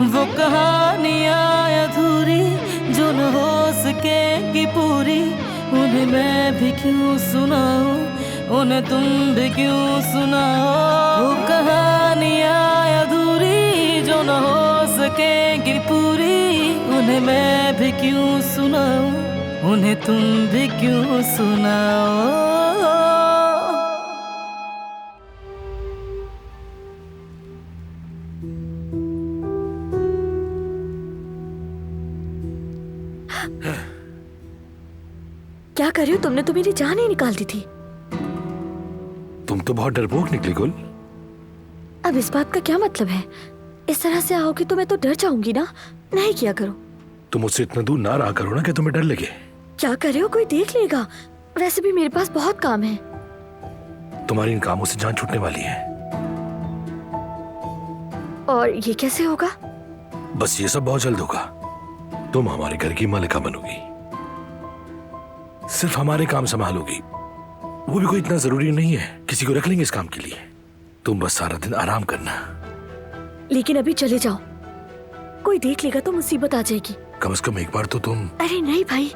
वो कहानियाँ अधूरी जो न हो सकेगी पूरी, उन्हें मैं भी क्यों सुनाऊं, उन्हें तुम भी क्यों सुनाओ। वो कहानियाँ अधूरी जो न हो सकेगी पूरी, उन्हें मैं भी क्यों सुनाऊं, उन्हें तुम भी क्यों सुनाओ। क्या कर रही हो? तुमने तो मेरी जान ही निकाल दी थी। तुम तो बहुत डरपोक निकली गुल। अब इस बात का क्या मतलब है? इस तरह से आओगी तो मैं तो डर जाऊंगी ना। नहीं किया करो। तुम मुझसे इतना दूर ना रहा करो ना कि तुम्हें डर लगे। क्या कर रहे हो? कोई देख लेगा। वैसे भी मेरे पास बहुत काम है। तुम्हारी इन कामों से जान छूटने वाली है। और ये कैसे होगा? बस ये सब बहुत जल्द होगा। तुम हमारे घर की मालिका बनोगी, सिर्फ हमारे काम संभालोगी। वो भी कोई इतना जरूरी नहीं है, किसी को रख लेंगे इस काम के लिए। तुम बस सारा दिन आराम करना। लेकिन अभी चले जाओ, कोई देख लेगा तो मुसीबत आ जाएगी। कम से कम एक बार तो तुम। अरे नहीं भाई।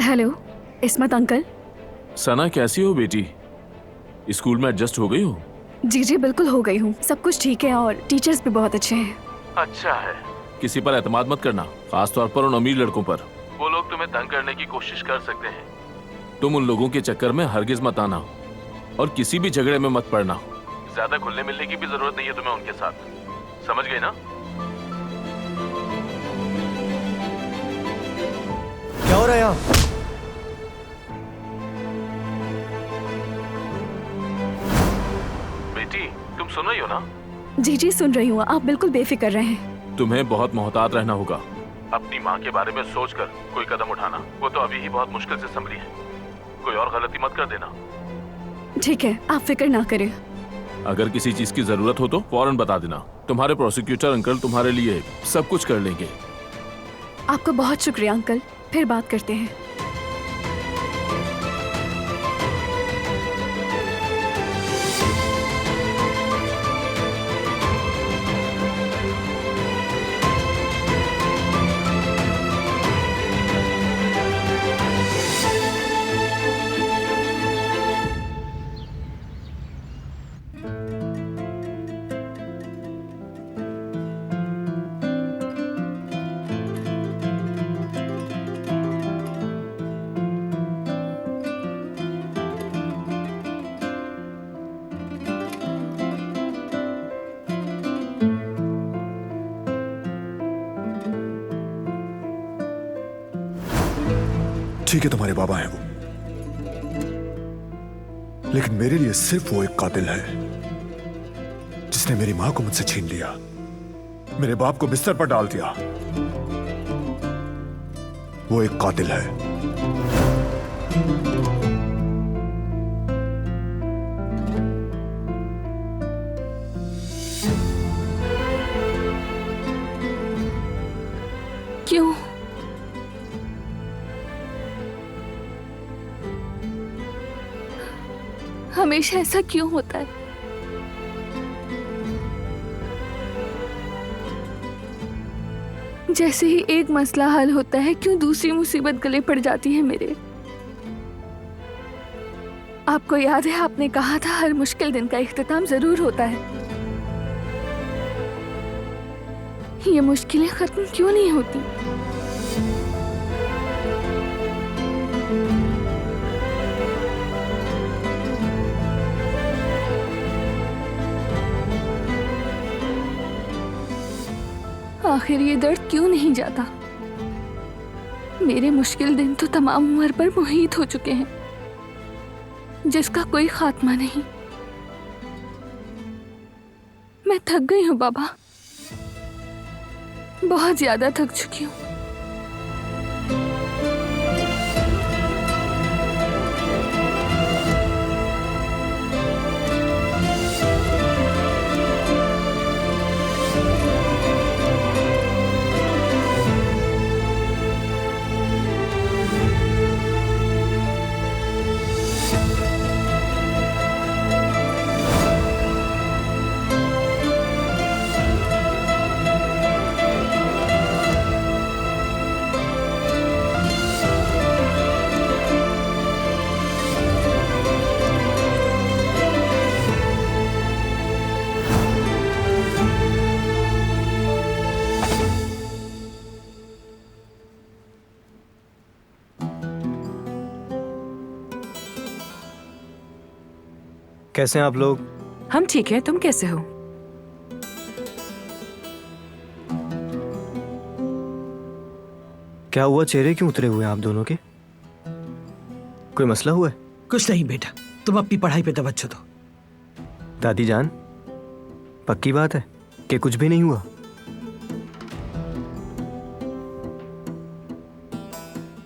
हेलो इस्मत अंकल। सना कैसी हो बेटी? स्कूल में एडजस्ट हो गई हो? जी जी बिल्कुल हो गई हूँ, सब कुछ ठीक है और टीचर्स भी बहुत अच्छे हैं। अच्छा है। किसी पर एतमाद मत करना, खास तौर पर उन अमीर लड़कों पर। वो लोग तुम्हें तंग करने की कोशिश कर सकते हैं। तुम उन लोगों के चक्कर में हरगिज मत आना और किसी भी झगड़े में मत पड़ना। ज्यादा घुलने मिलने की भी जरूरत नहीं है तुम्हें उनके साथ, समझ गए ना? क्या हो रहा है यहाँ? बेटी तुम सुन रही हो ना? जी जी सुन रही हूँ, आप बिल्कुल बेफिक्र रहें। तुम्हें बहुत मोहतात रहना होगा। अपनी माँ के बारे में सोचकर कोई कदम उठाना। वो तो अभी ही बहुत मुश्किल से संभली है, कोई और गलती मत कर देना। ठीक है, आप फिक्र ना करें। अगर किसी चीज की जरूरत हो तो फौरन बता देना। तुम्हारे प्रोसिक्यूटर अंकल तुम्हारे लिए सब कुछ कर लेंगे। आपका बहुत शुक्रिया अंकल, फिर बात करते हैं। ठीक है तुम्हारे बाबा हैं वो, लेकिन मेरे लिए सिर्फ वो एक कातिल है जिसने मेरी मां को मुझसे छीन लिया, मेरे बाप को बिस्तर पर डाल दिया। वो एक कातिल है। क्यों? हमेशा ऐसा क्यों होता है? जैसे ही एक मसला हल होता है, क्यों दूसरी मुसीबत गले पड़ जाती है मेरे। आपको याद है आपने कहा था हर मुश्किल दिन का इख्तिताम जरूर होता है। ये मुश्किलें खत्म क्यों नहीं होती? आखिर ये दर्द क्यों नहीं जाता? मेरे मुश्किल दिन तो तमाम उम्र पर मुहीत हो चुके हैं, जिसका कोई खात्मा नहीं। मैं थक गई हूँ बाबा, बहुत ज्यादा थक चुकी हूँ। कैसे हैं आप लोग? हम ठीक हैं, तुम कैसे हो? क्या हुआ, चेहरे क्यों उतरे हुए हैं आप दोनों के? कोई मसला हुआ है? कुछ नहीं बेटा, तुम अपनी पढ़ाई पे तवज्जो दो। दादी जान, पक्की बात है कि कुछ भी नहीं हुआ?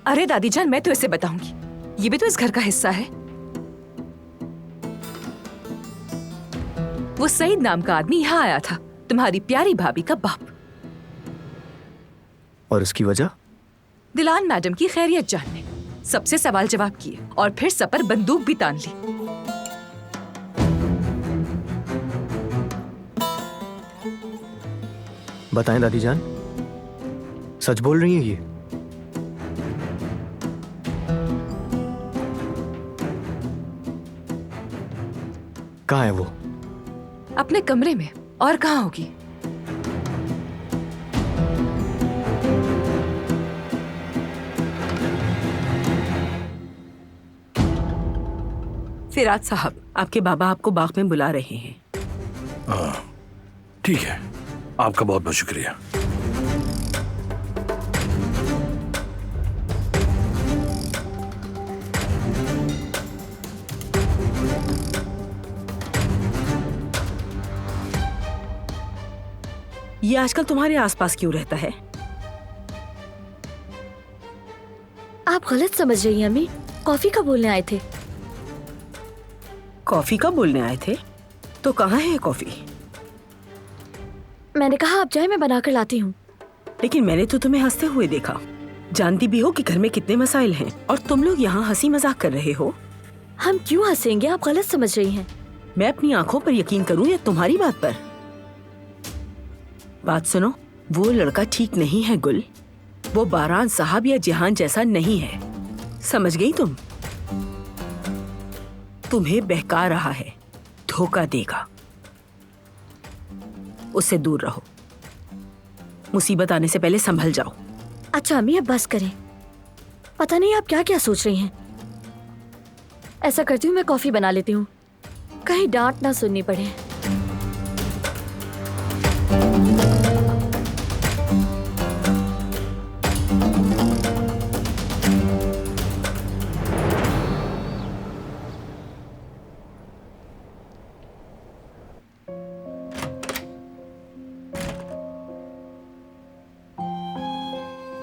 अरे दादी जान, मैं तो इसे बताऊंगी, ये भी तो इस घर का हिस्सा है। वो सईद नाम का आदमी यहाँ आया था, तुम्हारी प्यारी भाभी का बाप। और उसकी वजह? दिलान मैडम की खैरियत जानने सबसे सवाल जवाब किए और फिर सब पर बंदूक भी तान ली। बताएं दादी जान, सच बोल रही हैं ये? कहाँ है वो? अपने कमरे में, और कहाँ होगी? फिराज साहब, आपके बाबा आपको बाग में बुला रहे हैं। ठीक है, आपका बहुत बहुत शुक्रिया। ये आजकल तुम्हारे आसपास क्यों रहता है? आप गलत समझ रही हैं अम्मी, कॉफी का बोलने आए थे। कॉफी का बोलने आए थे? तो कहाँ है कॉफी? मैंने कहा आप जाए, मैं बनाकर लाती हूँ। लेकिन मैंने तो तुम्हें हंसते हुए देखा। जानती भी हो कि घर में कितने मसाइल हैं और तुम लोग यहाँ हंसी मजाक कर रहे हो। हम क्यों हंसेंगे, आप गलत समझ रही हैं। मैं अपनी आंखों पर यकीन करूं या तुम्हारी बात पर? बात सुनो, वो लड़का ठीक नहीं है गुल। वो बारान साहब या जिहान जैसा नहीं है, समझ गई तुम? तुम्हें बहका रहा है, धोखा देगा। उससे दूर रहो, मुसीबत आने से पहले संभल जाओ। अच्छा अम्मी, अब बस करें। पता नहीं आप क्या क्या सोच रही हैं। ऐसा करती हूँ, मैं कॉफी बना लेती हूँ, कहीं डांट ना सुननी पड़े।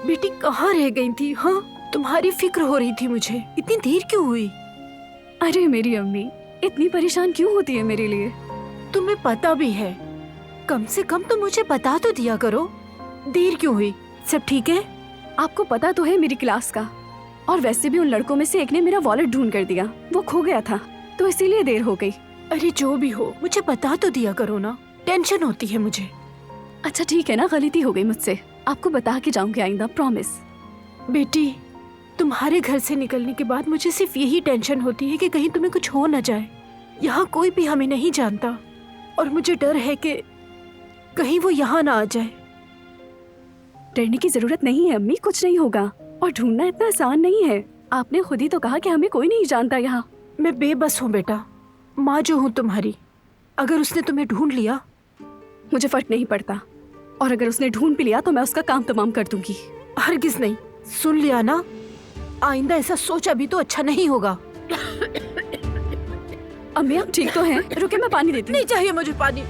बेटी कहाँ रह गई थी? हाँ, तुम्हारी फिक्र हो रही थी मुझे। इतनी देर क्यों हुई? अरे मेरी अम्मी इतनी परेशान क्यों होती है मेरे लिए? तुम्हें पता भी है, कम से कम तो मुझे बता तो दिया करो। देर क्यों हुई? सब ठीक है? आपको पता तो है मेरी क्लास का, और वैसे भी उन लड़कों में से एक ने मेरा वॉलेट ढूंढ कर दिया, वो खो गया था, तो इसीलिए देर हो गई। अरे जो भी हो, मुझे बता तो दिया करो ना, टेंशन होती है मुझे। अच्छा ठीक है ना, गलती हो गई मुझसे, आपको बता के जाऊंगी आइंदा, प्रॉमिस। बेटी, तुम्हारे घर से निकलने के बाद मुझे सिर्फ यही टेंशन होती है कि कहीं तुम्हें कुछ हो न जाए। यहाँ कोई भी हमें नहीं जानता और मुझे डर है कि कहीं वो यहाँ ना आ जाए। डरने की जरूरत नहीं है अम्मी, कुछ नहीं होगा, और ढूंढना इतना आसान नहीं है। आपने खुद ही तो कहा कि हमें कोई नहीं जानता यहाँ। मैं बेबस हूँ बेटा, माँ जो हूँ तुम्हारी। अगर उसने तुम्हें ढूंढ लिया, मुझे फर्क नहीं पड़ता, और अगर उसने ढूंढ भी लिया तो मैं उसका काम तमाम कर दूंगी। हरगिज नहीं, सुन लिया ना, आइंदा ऐसा सोचा भी तो अच्छा नहीं होगा। अम्मी आप ठीक तो हैं? रुके मैं पानी देती हूँ। नहीं चाहिए मुझे पानी।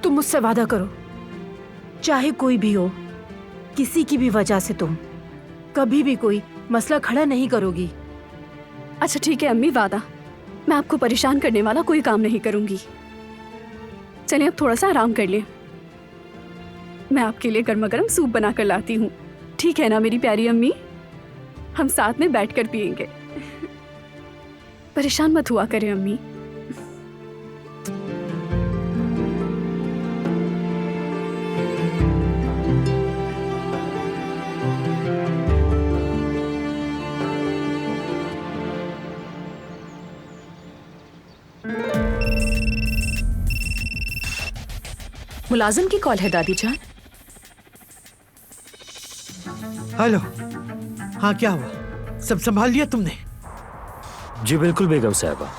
तुम मुझसे वादा करो, चाहे कोई भी हो, किसी की भी वजह से तुम कभी भी कोई मसला खड़ा नहीं करोगी। अच्छा ठीक है अम्मी, वादा। मैं आपको परेशान करने वाला कोई काम नहीं करूंगी। चलिए अब थोड़ा सा आराम कर लें। मैं आपके लिए गर्मा गर्म सूप बना कर लाती हूँ, ठीक है ना मेरी प्यारी अम्मी? हम साथ में बैठकर पियेंगे। परेशान मत हुआ करें अम्मी। मुलाजिम की कॉल है दादी जान। हेलो। हाँ क्या हुआ, सब संभाल लिया तुमने? जी बिल्कुल बेगम साहबा,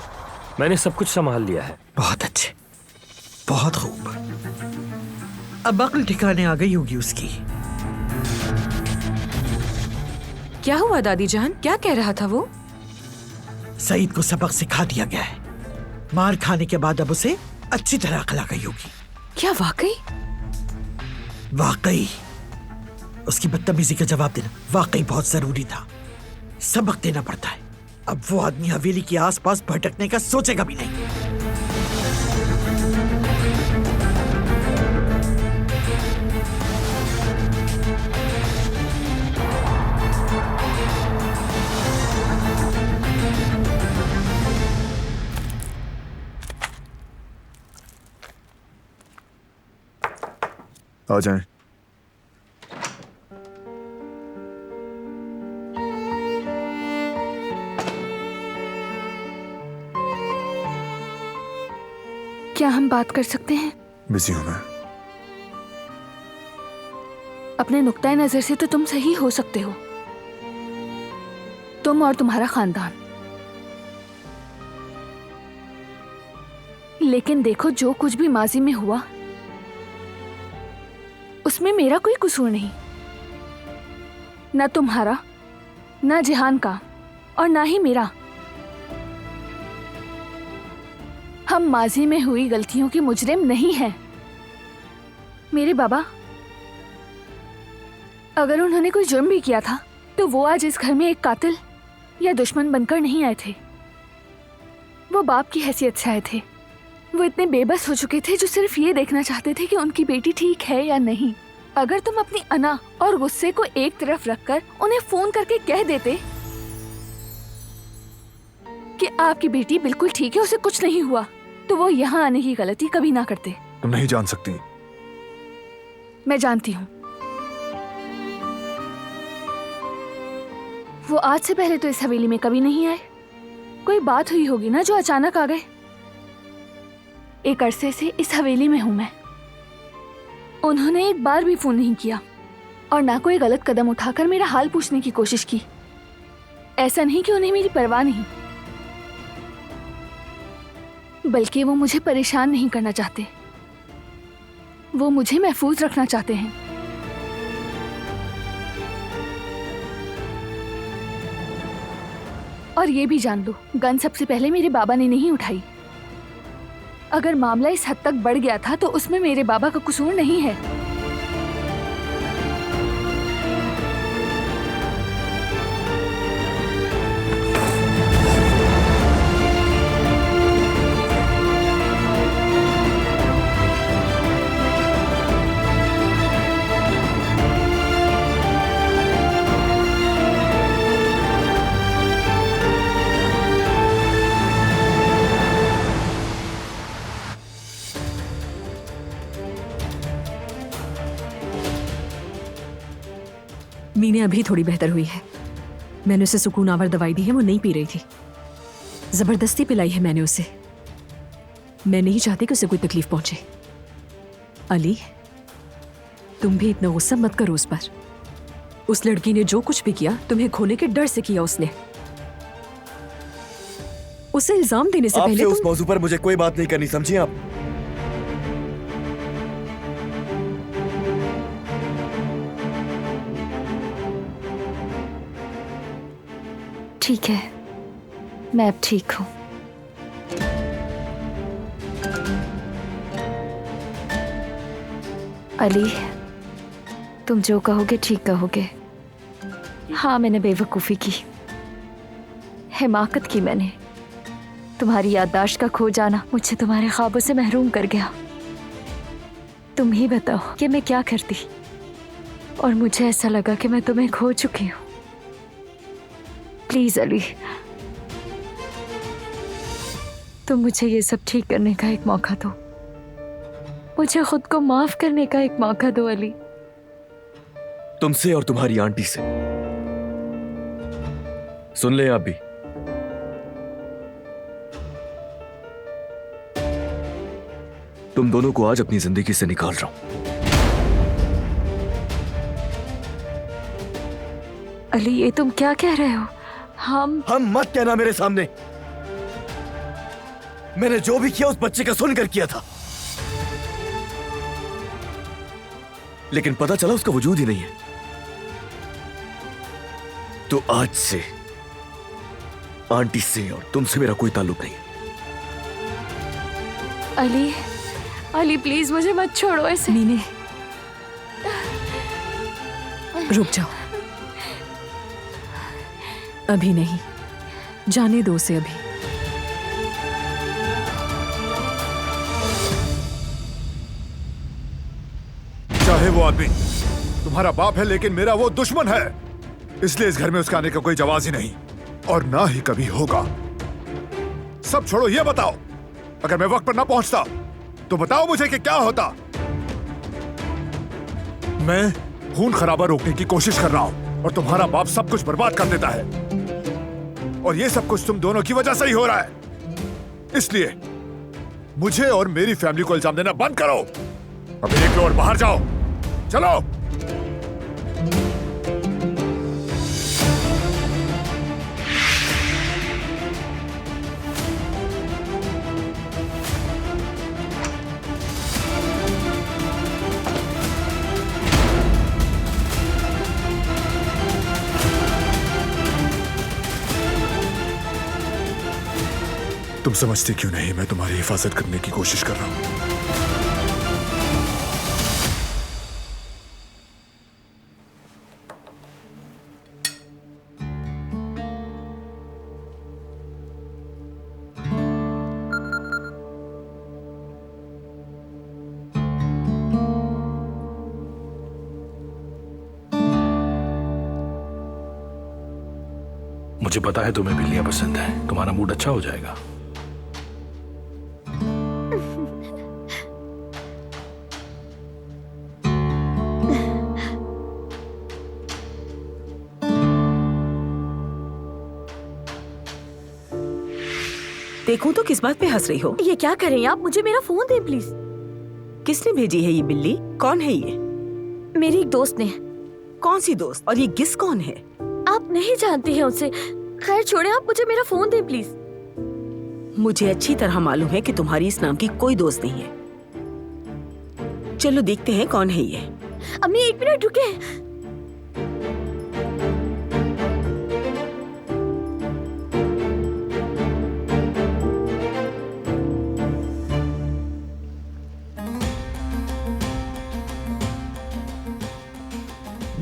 मैंने सब कुछ संभाल लिया है। बहुत अच्छे, बहुत खूब। अब अक्ल ठिकाने आ गई होगी उसकी। क्या हुआ दादी जान, क्या कह रहा था वो? सईद को सबक सिखा दिया गया है। मार खाने के बाद अब उसे अच्छी तरह अकल आ गई होगी। क्या वाकई? वाकई। उसकी बदतमीजी का जवाब देना वाकई बहुत जरूरी था। सबक देना पड़ता है। अब वो आदमी हवेली के आसपास भटकने का सोचेगा भी नहीं। आ जाएं। क्या हम बात कर सकते हैं? बिजी हूं मैं। अपने नुक्ताए नजर से तो तुम सही हो सकते हो, तुम और तुम्हारा खानदान। लेकिन देखो, जो कुछ भी माजी में हुआ उसमें मेरा कोई कसूर नहीं। ना तुम्हारा, ना जिहान का, और ना ही मेरा। हम माजी में हुई गलतियों के मुजरिम नहीं हैं। मेरे बाबा, अगर उन्होंने कोई जुर्म भी किया था तो वो आज इस घर में एक कातिल या दुश्मन बनकर नहीं आए थे। वो बाप की हैसियत से आए थे। वो इतने बेबस हो चुके थे जो सिर्फ ये देखना चाहते थे कि उनकी बेटी ठीक है या नहीं। अगर तुम अपनी अना और गुस्से को एक तरफ रखकर उन्हें फोन करके कह देते कि आपकी बेटी बिल्कुल ठीक है, उसे कुछ नहीं हुआ, तो वो यहाँ आने की गलती कभी ना करते। तुम नहीं जान सकती। मैं जानती हूँ। वो आज से पहले तो इस हवेली में कभी नहीं आए। कोई बात हुई होगी ना जो अचानक आ गए। एक अरसे से इस हवेली में हूं मैं। उन्होंने एक बार भी फोन नहीं किया और ना कोई गलत कदम उठाकर मेरा हाल पूछने की कोशिश की। ऐसा नहीं कि उन्हें मेरी परवाह नहीं, बल्कि वो मुझे परेशान नहीं करना चाहते। वो मुझे महफूज रखना चाहते हैं। और ये भी जान लो, गन सबसे पहले मेरे बाबा ने नहीं उठाई। अगर मामला इस हद तक बढ़ गया था तो उसमें मेरे बाबा का कसूर नहीं है। मीने अभी थोड़ी बेहतर हुई है। मैंने उसे सुकून आवर दवाई दी है, वो नहीं पी रही थी। जबरदस्ती पिलाई है मैंने उसे। मैं नहीं चाहती कि उसे कोई तकलीफ पहुंचे। अली, तुम भी इतना गुस्सा मत करो उस पर। उस लड़की ने जो कुछ भी किया तुम्हें खोने के डर से किया उसने। उसे इल्जाम देने से पहले उस मौजू पर मुझे कोई बात नहीं करनी, समझिए आप? ठीक है, मैं अब ठीक हूँ। अली, तुम जो कहोगे ठीक कहोगे। हाँ, मैंने बेवकूफ़ी की, हिमाकत की मैंने। तुम्हारी याददाश्त का खो जाना मुझे तुम्हारे ख्वाबों से महरूम कर गया। तुम ही बताओ कि मैं क्या करती, और मुझे ऐसा लगा कि मैं तुम्हें खो चुकी हूँ। प्लीज अली, तुम मुझे ये सब ठीक करने का एक मौका दो। मुझे खुद को माफ करने का एक मौका दो अली। तुमसे और तुम्हारी आंटी से। सुन ले आप भी। तुम दोनों को आज अपनी जिंदगी से निकाल रहा हूं। अली, ये तुम क्या कह रहे हो? हम मत कहना मेरे सामने। मैंने जो भी किया उस बच्चे का सुनकर किया था, लेकिन पता चला उसका वजूद ही नहीं है। तो आज से आंटी से और तुमसे मेरा कोई ताल्लुक नहीं है। अली, अली प्लीज मुझे मत छोड़ो ऐसे। मीने, रुक जाओ, अभी नहीं, जाने दो उसे अभी। चाहे वो आदमी तुम्हारा बाप है, लेकिन मेरा वो दुश्मन है, इसलिए इस घर में उसका आने का कोई जवाब ही नहीं, और ना ही कभी होगा। सब छोड़ो, ये बताओ, अगर मैं वक्त पर ना पहुंचता तो बताओ मुझे कि क्या होता। मैं खून खराबा रोकने की कोशिश कर रहा हूं और तुम्हारा बाप सब कुछ बर्बाद कर देता है, और ये सब कुछ तुम दोनों की वजह से ही हो रहा है। इसलिए मुझे और मेरी फैमिली को इल्जाम देना बंद करो। अभी निकलो और बाहर जाओ, चलो। तुम समझते क्यों नहीं मैं तुम्हारी हिफाजत करने की कोशिश कर रहा हूं? मुझे पता है तुम्हें बिल्लियां पसंद है, तुम्हारा मूड अच्छा हो जाएगा। देखूं तो किस बात पे हंस रही हो? ये क्या कर रही हैं आप? मुझे मेरा फोन दें प्लीज। किसने भेजी है ये बिल्ली? कौन है ये? मेरी एक दोस्त ने। कौन सी दोस्त? और ये गिस कौन है? आप नहीं जानती हैं उसे। खैर छोड़े, आप मुझे मेरा फोन दें प्लीज। मुझे अच्छी तरह मालूम है कि तुम्हारी इस नाम की कोई दोस्त नहीं है। चलो देखते हैं कौन है ये। अम्मी एक मिनट रुके।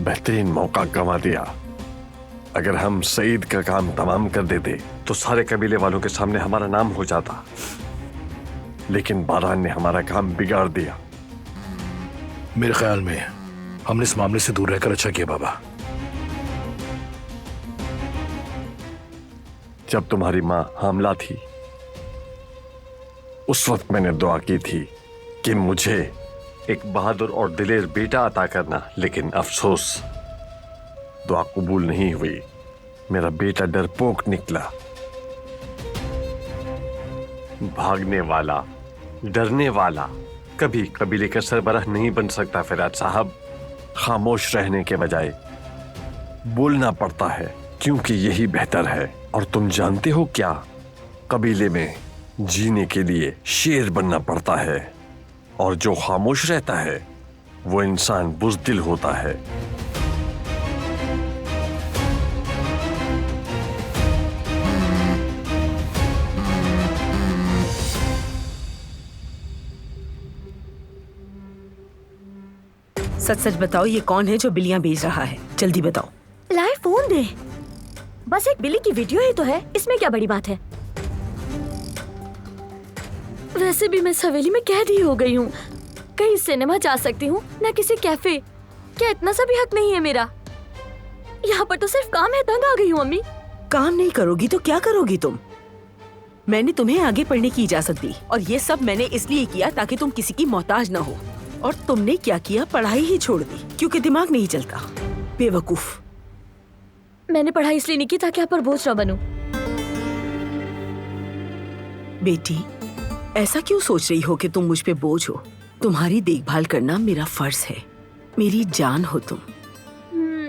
बेहतरीन मौका गंवा दिया। अगर हम सईद का काम तमाम कर देते तो सारे कबीले वालों के सामने हमारा नाम हो जाता, लेकिन बारान ने हमारा काम बिगाड़ दिया। मेरे ख्याल में हमने इस मामले से दूर रहकर अच्छा किया बाबा। जब तुम्हारी माँ हामला थी उस वक्त मैंने दुआ की थी कि मुझे एक बहादुर और दिलेर बेटा अता करना, लेकिन अफसोस दुआ कबूल नहीं हुई। मेरा बेटा डरपोक निकला, भागने वाला, डरने वाला, कभी कबीले का सरबराह नहीं बन सकता। फिराज साहब, खामोश रहने के बजाय बोलना पड़ता है, क्योंकि यही बेहतर है। और तुम जानते हो क्या, कबीले में जीने के लिए शेर बनना पड़ता है, और जो खामोश रहता है वो इंसान बुज़दिल होता है। सच सच बताओ, ये कौन है जो बिल्लियां बेच रहा है? जल्दी बताओ। लाए फोन दे। बस एक बिल्ली की वीडियो ही तो है, इसमें क्या बड़ी बात है? वैसे भी मैं इस हवेली में कैद ही हो गई हूँ। कहीं सिनेमा जा सकती हूँ, ना किसी कैफे। क्या इतना सा भी हक नहीं है मेरा? यहाँ पर तो सिर्फ काम है। तंग आ गई हूँ अम्मी। काम नहीं करोगी तो क्या करोगी तुम? मैंने तुम्हें आगे पढ़ने की इजाजत दी और ये सब मैंने इसलिए किया ताकि तुम किसी की मोहताज न हो। और तुमने क्या किया? पढ़ाई ही छोड़ दी क्योंकि दिमाग नहीं चलता। बेवकूफ। मैंने पढ़ाई इसलिए नहीं की ताकि आप पर बोझ न बनूं। बेटी, ऐसा क्यों सोच रही हो कि तुम मुझ पे बोझ हो? तुम्हारी देखभाल करना मेरा फर्ज है। मेरी जान हो तुम।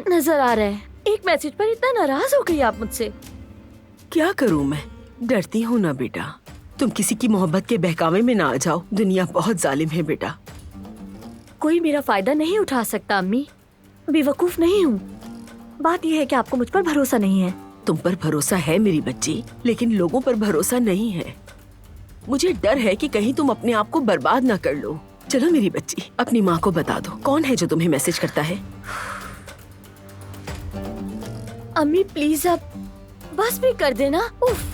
नजर आ रहा है। एक मैसेज पर इतना नाराज हो गई आप मुझसे। क्या करूं मैं? डरती हूँ ना बेटा, तुम किसी की मोहब्बत के बहकावे में ना आ जाओ। दुनिया बहुत जालिम है बेटा। कोई मेरा फायदा नहीं उठा सकता अम्मी। बेवकूफ नहीं हूँ। बात यह है कि आपको मुझ पर भरोसा नहीं है। तुम पर भरोसा है मेरी बच्ची, लेकिन लोगों पर भरोसा नहीं है। मुझे डर है कि कहीं तुम अपने आप को बर्बाद ना कर लो। चलो मेरी बच्ची, अपनी माँ को बता दो कौन है जो तुम्हें मैसेज करता है। अम्मी प्लीज अब बस भी कर देना। उफ।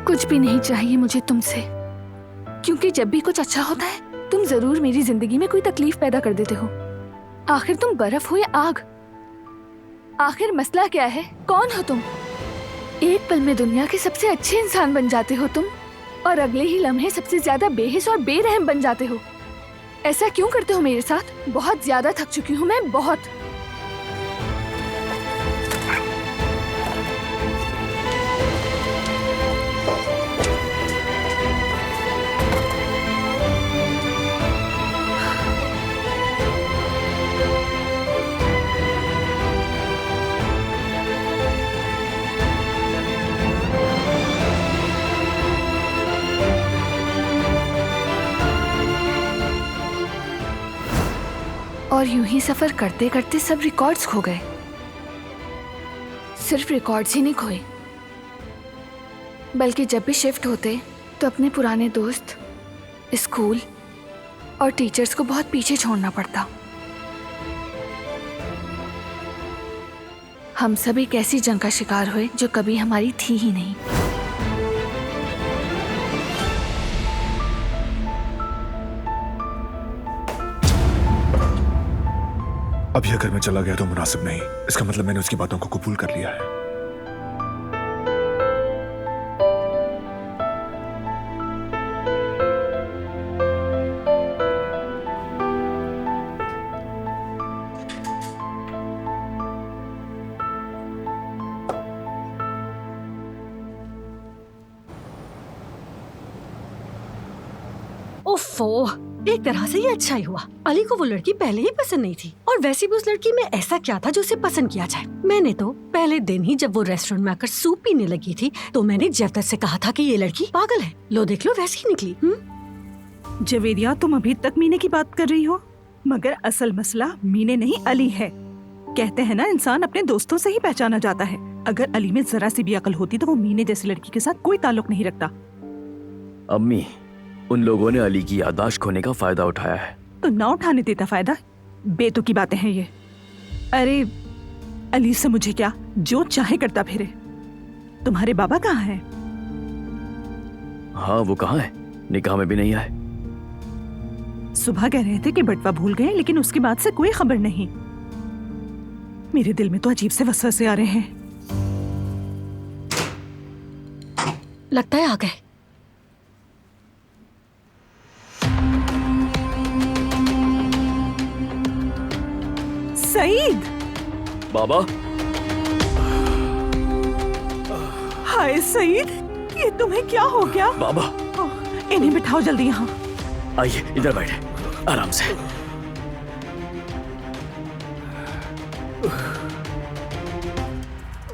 कुछ भी नहीं चाहिए मुझे तुमसे, क्योंकि जब भी कुछ अच्छा होता है तुम जरूर मेरी जिंदगी में कोई तकलीफ पैदा कर देते हो। आखिर तुम बर्फ हो या आग? आखिर मसला क्या है? कौन हो तुम? एक पल में दुनिया के सबसे अच्छे इंसान बन जाते हो तुम, और अगले ही लम्हे सबसे ज्यादा बेहिस और बेरहम बन जाते हो। ऐसा क्यों करते हो मेरे साथ? बहुत ज्यादा थक चुकी हूँ मैं, बहुत। और यूं ही सफर करते करते सब रिकॉर्ड्स खो गए। सिर्फ रिकॉर्ड्स ही नहीं खोए, बल्कि जब भी शिफ्ट होते तो अपने पुराने दोस्त, स्कूल और टीचर्स को बहुत पीछे छोड़ना पड़ता। हम सभी एक ऐसी जंग का शिकार हुए जो कभी हमारी थी ही नहीं। अभी अगर मैं चला गया तो मुनासिब नहीं। इसका मतलब मैंने उसकी बातों को कबूल कर लिया है। ओफो, एक तरह से ये अच्छा ही हुआ। अली को वो लड़की पहले ही पसंद नहीं थी, और वैसे भी उस लड़की में ऐसा क्या था जो उसे पसंद किया जाए। मैंने तो पहले दिन ही जब वो रेस्टोरेंट में आकर सूप पीने लगी थी तो मैंने जवदत से कहा था कि ये लड़की पागल है। लो देख लो, वैसी ही निकली। जवेरिया, तुम अभी तक मीने की बात कर रही हो, मगर असल मसला मीने नहीं अली है। कहते हैं ना, इंसान अपने दोस्तों से ही पहचाना जाता है। अगर अली में जरा सी भी अकल होती तो वो मीने जैसी लड़की के साथ कोई ताल्लुक नहीं रखता। अम्मी, उन लोगों ने अली की याददाश्त खोने का फायदा उठाया है। तो ना उठाने देता फायदा। बेतुकी की बातें हैं ये। अरे अली से मुझे क्या, जो चाहे करता फिरे। तुम्हारे बाबा कहाँ हैं? हाँ, वो कहाँ है? निकाह में भी नहीं आए। सुबह कह रहे थे कि बटवा भूल गए, लेकिन उसके बाद से कोई खबर नहीं। मेरे दिल में तो अजीब से वसवसे आ रहे हैं। लगता है आ गए। सईद! बाबा! हाय सईद, ये तुम्हें क्या हो गया? बाबा! इन्हें बिठाओ जल्दी यहाँ। आइए, इधर बैठे, आराम से।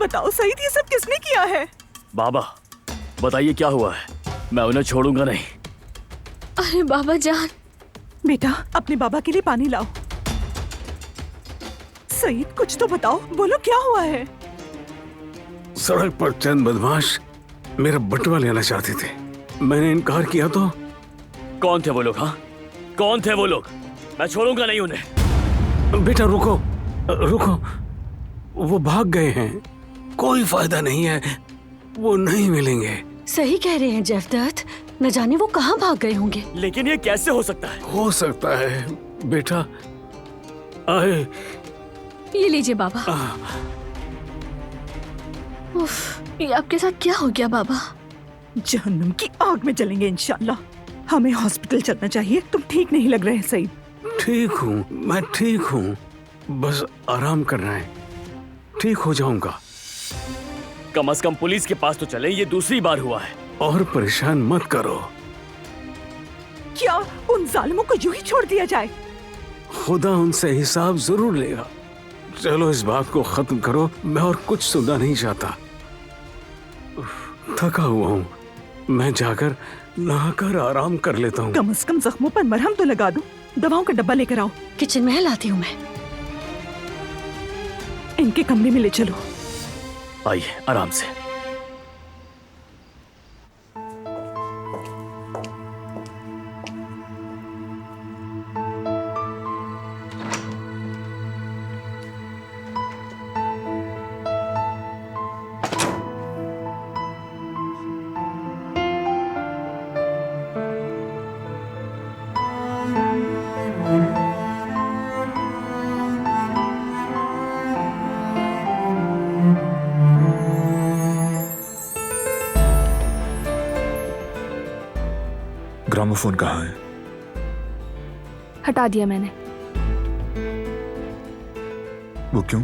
बताओ सईद, ये सब किसने किया है? बाबा, बताइए क्या हुआ है? मैं उन्हें छोड़ूंगा नहीं। अरे बाबा जान, बेटा अपने बाबा के लिए पानी लाओ। सईद कुछ तो बताओ, बोलो क्या हुआ है? सड़क पर चंद बदमाश मेरा बटुआ लेना चाहते थे, मैंने इनकार किया तो। कौन थे वो लोग? हाँ, कौन थे वो लोग? मैं छोड़ूंगा नहीं उन्हें। बेटा रुको रुको, वो भाग गए हैं, कोई फायदा नहीं है, वो नहीं मिलेंगे। सही कह रहे हैं जेफदत, न जाने वो कहाँ भाग गए होंगे। लेकिन ये कैसे हो सकता है? हो सकता है बेटा, आए। ये लीजिए बाबा। उफ, ये आपके साथ क्या हो गया बाबा? जहन्नुम की आग में जलेंगे इंशाल्लाह। हमें हॉस्पिटल चलना चाहिए, तुम ठीक नहीं लग रहे हैं सईद। ठीक हूँ, मैं ठीक हूँ, बस आराम करना है, ठीक हो जाऊंगा। कम से कम पुलिस के पास तो चले, ये दूसरी बार हुआ है। और परेशान मत करो। क्या उन जालिमों को यूं ही छोड़ दिया जाए? खुदा उनसे हिसाब जरूर लेगा। चलो इस बात को खत्म करो, मैं और कुछ सुनना नहीं चाहता। थका हुआ हूँ, मैं जाकर नहाकर आराम कर लेता हूँ। कम से कम जख्मों पर मरहम तो लगा दो। दवाओं का डब्बा लेकर आओ। किचन में लाती हूँ मैं। इनके कमरे में ले चलो। आइए आराम से। ग्रामोफोन कहाँ है? हटा दिया मैंने। वो क्यों?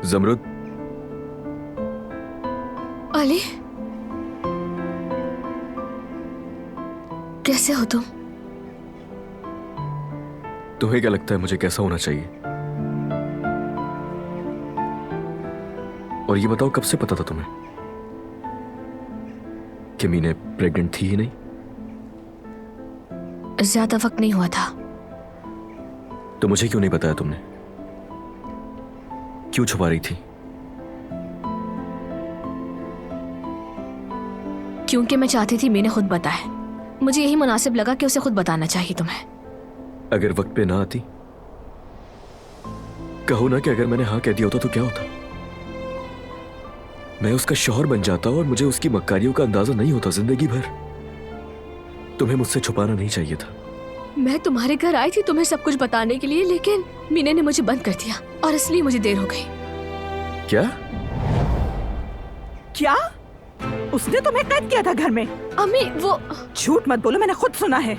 जमरुद। अली, कैसे हो तुम? तुम्हें क्या लगता है मुझे कैसा होना चाहिए? और ये बताओ, कब से पता था तुम्हें कि मीने प्रेग्नेंट थी ही नहीं? ज्यादा वक्त नहीं हुआ था। तो मुझे क्यों नहीं बताया तुमने? क्यों छुपा रही थी? क्योंकि मैं चाहती थी मीने खुद बताए। मुझे यही मुनासिब लगा कि उसे खुद बताना चाहिए तुम्हें। अगर वक्त पे ना आती, कहो ना कि अगर मैंने हाँ कह दिया होता तो क्या होता? मैं उसका शौहर बन जाता और मुझे उसकी मक्कारियों का अंदाजा नहीं होता जिंदगी भर। तुम्हें मुझसे छुपाना नहीं चाहिए था। मैं तुम्हारे घर आई थी तुम्हें सब कुछ बताने के लिए, लेकिन मीने ने मुझे बंद कर दिया और इसलिए मुझे देर हो गई। क्या? क्या? उसने तुम्हें कैद किया था घर में? अम्मी, वो झूठ मत बोलो, मैंने खुद सुना है।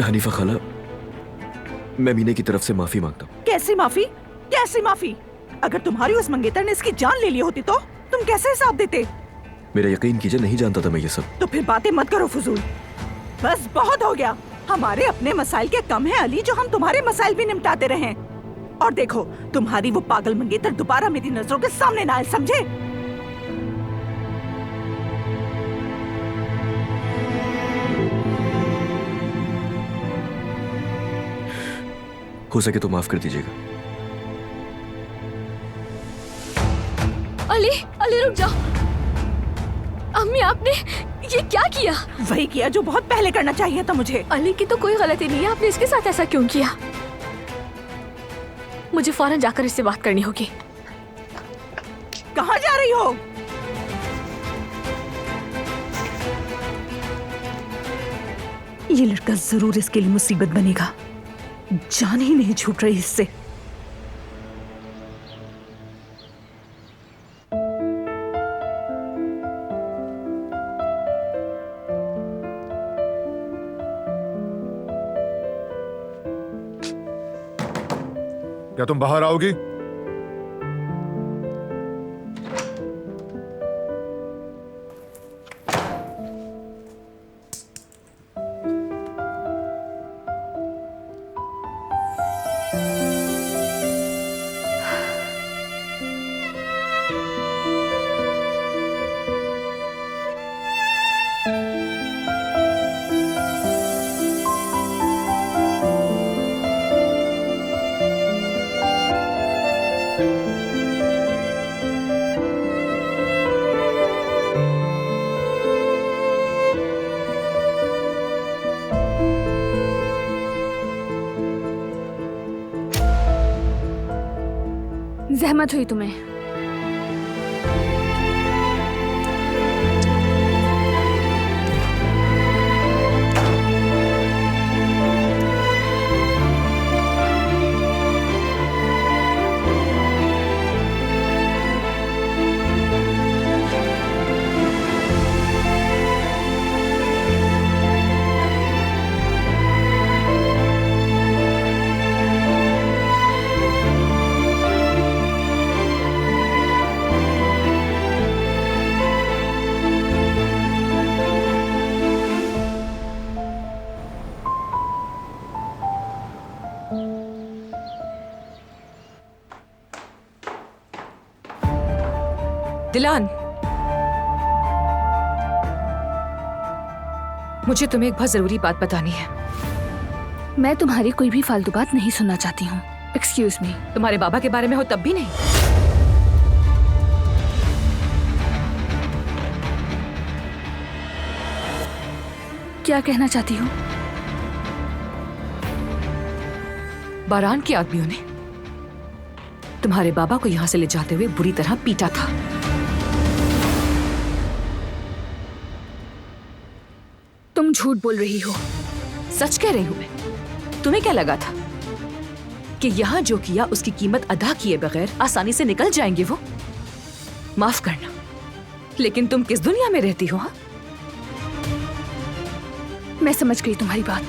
हनीफा खाला, मैं मीने की तरफ से माफी मांगता हूँ। कैसी माफी? कैसी माफी? अगर तुम्हारी उस मंगेतर ने इसकी जान ले ली होती तो तुम कैसे हिसाब देते? मेरा यकीन कीजिए, नहीं जानता था मैं ये सब। तो फिर बातें मत करो फजूल। बस बहुत हो गया। हमारे अपने मसाइल के कम है अली, जो हम तुम्हारे मसाइल भी निपटाते रहे। और देखो, तुम्हारी वो पागल मंगेतर दोबारा मेरी नजरों के सामने ना आए, समझे? हो सके तो माफ कर दीजिएगा। अली, अली रुक जाओ। अम्मी, आपने ये क्या किया? वही किया जो बहुत पहले करना चाहिए था मुझे। अली की तो कोई गलती नहीं है, आपने इसके साथ ऐसा क्यों किया? मुझे फौरन जाकर इससे बात करनी होगी। कहाँ जा रही हो? ये लड़का जरूर इसके लिए मुसीबत बनेगा। जान ही नहीं छूट रही इससे। क्या तुम बाहर आओगी? जहमत हुई तुम्हें। दिलान, मुझे तुम्हें एक बहुत जरूरी बात बतानी है। मैं तुम्हारी कोई भी फालतू बात नहीं सुनना चाहती हूँ। Excuse me. तुम्हारे बाबा के बारे में हो तब भी नहीं? क्या कहना चाहती हो? बारान के आदमियों ने तुम्हारे बाबा को यहां से ले जाते हुए बुरी तरह पीटा था। तुम झूठ बोल रही हो। सच कह रही हूं मैं। तुम्हें क्या लगा था कि यहां जो किया उसकी कीमत अदा किए बगैर आसानी से निकल जाएंगे वो? माफ करना, लेकिन तुम किस दुनिया में रहती हो? हाँ, मैं समझ गई तुम्हारी बात।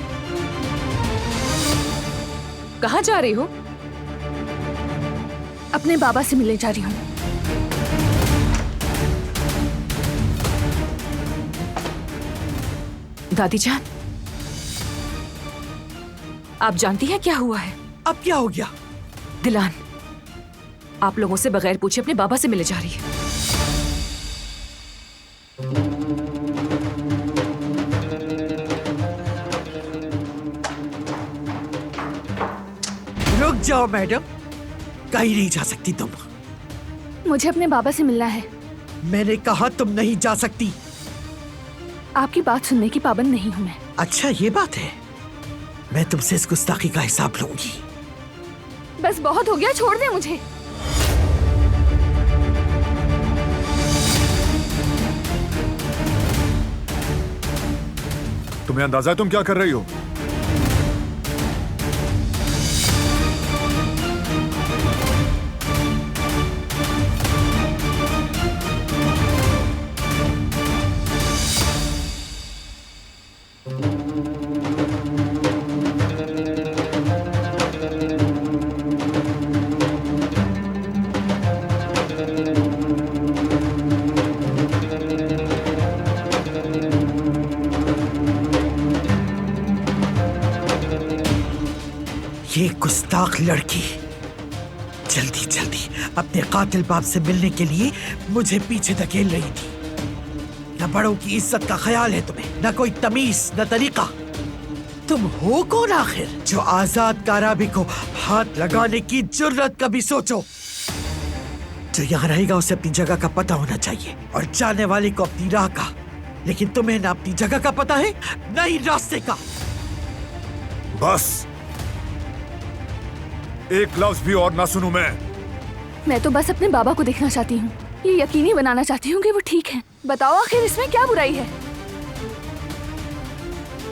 कहाँ जा रही हो? अपने बाबा से मिलने जा रही हूँ। दादी जान, आप जानती हैं क्या हुआ है? अब क्या हो गया? दिलान आप लोगों से बगैर पूछे अपने बाबा से मिलने जा रही है। रुक जाओ मैडम, कहीं नहीं जा सकती तुम। मुझे अपने बाबा से मिलना है। मैंने कहा तुम नहीं जा सकती। आपकी बात सुनने की पाबंद नहीं हूँ मैं। अच्छा ये बात है, मैं तुमसे इस गुस्ताखी का हिसाब लूंगी। बस बहुत हो गया, छोड़ दे मुझे। तुम्हें अंदाजा है तुम क्या कर रही हो? ये गुस्ताख लड़की जल्दी जल्दी अपने कातिल बाप से मिलने के लिए मुझे पीछे धकेल रही थी। न बड़ों की इज्जत का ख्याल है तुम्हें, न कोई तमीज न तरीका। तुम हो कौन आखिर जो आजाद काराबी को हाथ लगाने की जुर्रत कभी सोचो? जो यहाँ रहेगा उसे अपनी जगह का पता होना चाहिए और जाने वाले को अपनी राह का। लेकिन तुम्हें ना अपनी जगह का पता है न ही रास्ते का। बस एक लफ्ज भी और ना सुनूं मैं तो बस अपने बाबा को देखना चाहती हूँ। ये यकीनी बनाना चाहती हूँ कि वो ठीक है। बताओ आखिर इसमें क्या बुराई है?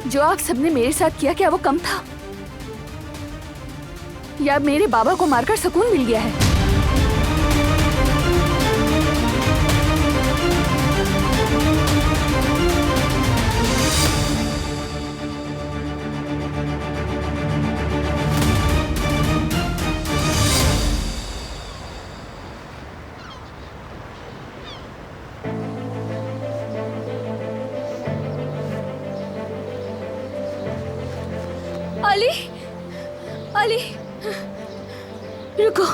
जो आप सबने मेरे साथ किया, क्या वो कम था? या मेरे बाबा को मारकर सुकून मिल गया है? अली, अली, रुको।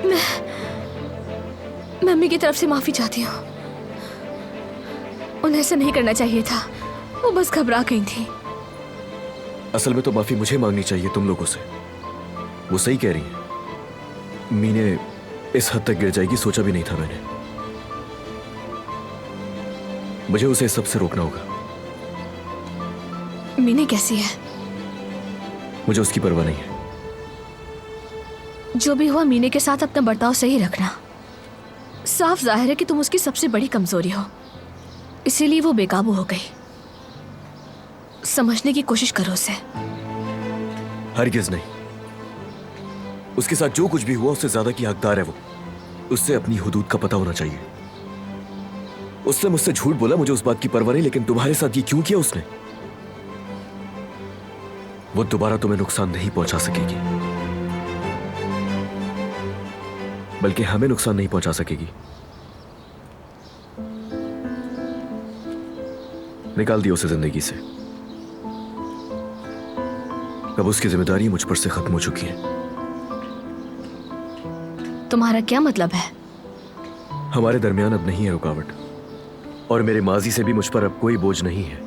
मैं मम्मी की तरफ से माफी चाहती हूँ। उन्हें ऐसा नहीं करना चाहिए था, वो बस घबरा गई थी। असल में तो माफी मुझे मांगनी चाहिए तुम लोगों से। वो सही कह रही है। मीने इस हद तक गिर जाएगी सोचा भी नहीं था मैंने। मुझे उसे इस सब से रोकना होगा। मीने कैसी है? मुझे उसकी परवाह नहीं है। जो भी हुआ, मीने के साथ अपना बर्ताव सही रखना। साफ जाहिर है कि तुम उसकी सबसे बड़ी कमजोरी हो, इसीलिए वो बेकाबू हो गई। समझने की कोशिश करो उसे। हरगिज नहीं। उसके साथ जो कुछ भी हुआ उससे ज्यादा की हकदार है वो। उससे अपनी हुदूद का पता होना चाहिए। उसने मुझसे झूठ बोला, मुझे उस बात की परवाह नहीं, लेकिन तुम्हारे साथ ये क्यों किया उसने? वो दोबारा तुम्हें नुकसान नहीं पहुंचा सकेगी, बल्कि हमें नुकसान नहीं पहुंचा सकेगी। निकाल दिया उसे जिंदगी से। अब उसकी जिम्मेदारी मुझ पर से खत्म हो चुकी है। तुम्हारा क्या मतलब है? हमारे दरमियान अब नहीं है रुकावट, और मेरे माजी से भी मुझ पर अब कोई बोझ नहीं है।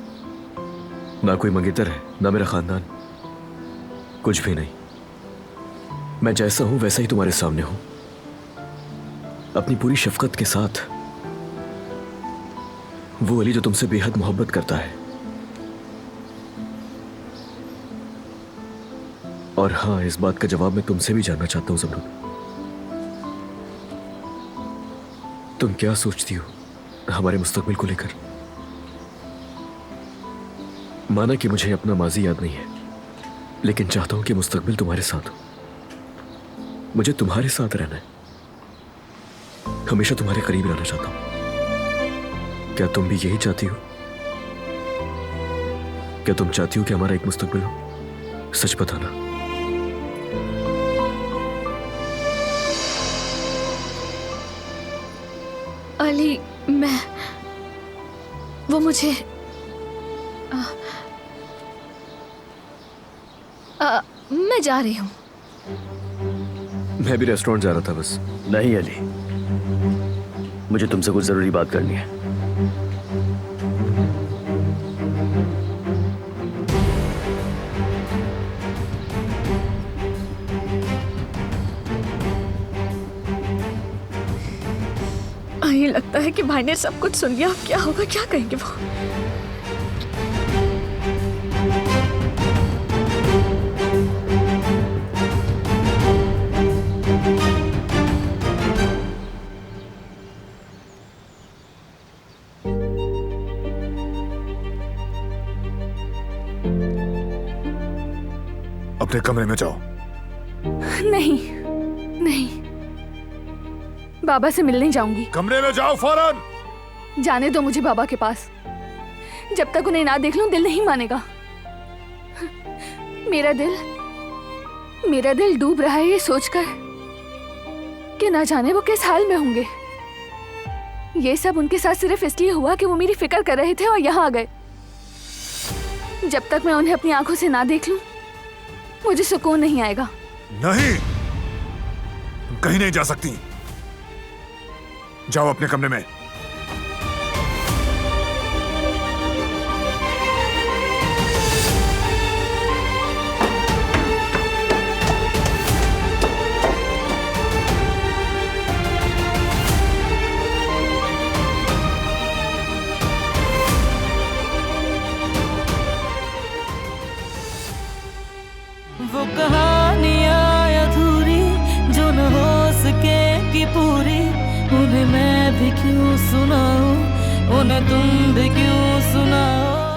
ना कोई मंगेतर है, ना मेरा खानदान, कुछ भी नहीं। मैं जैसा हूं वैसा ही तुम्हारे सामने हूं, अपनी पूरी शफकत के साथ। वो अली जो तुमसे बेहद मोहब्बत करता है। और हां, इस बात का जवाब मैं तुमसे भी जानना चाहता हूं ज़मरुद। तुम क्या सोचती हो हमारे मुस्तकबिल को लेकर? माना कि मुझे अपना माजी याद नहीं है, लेकिन चाहता हूं कि मुस्तकबिल तुम्हारे साथ हो। मुझे तुम्हारे साथ रहना है, हमेशा तुम्हारे करीब रहना चाहता हूं। क्या तुम भी यही चाहती हो? क्या तुम चाहती हो कि हमारा एक मुस्तकबिल हो? सच बताना। अली, वो मुझे मैं जा रही हूँ। मैं भी रेस्टोरेंट जा रहा था बस। नहीं अली, मुझे तुमसे कुछ जरूरी बात करनी है। ये लगता है कि भाई ने सब कुछ सुन लिया। अब क्या होगा, क्या कहेंगे वो? अपने कमरे में जाओ। नहीं नहीं, बाबा से मिलने जाऊंगी। कमरे में जाओ फौरन। जाने दो मुझे बाबा के पास। जब तक उन्हें ना देख लूं दिल नहीं मानेगा। मेरा दिल डूब रहा है ये सोचकर कि ना जाने वो किस हाल में होंगे। ये सब उनके साथ सिर्फ इसलिए हुआ कि वो मेरी फिक्र कर रहे थे और यहाँ आ गए। जब तक मैं उन्हें अपनी आंखों से ना देख लूं मुझे सुकून नहीं आएगा। नहीं, तुम कहीं नहीं जा सकती। जाओ अपने कमरे में। वो कहानियाँ अधूरी जो न हो सकेगी पूरी, उन्हें मैं भी क्यों सुनाऊं, उन्हें तुम भी क्यों सुनाओ।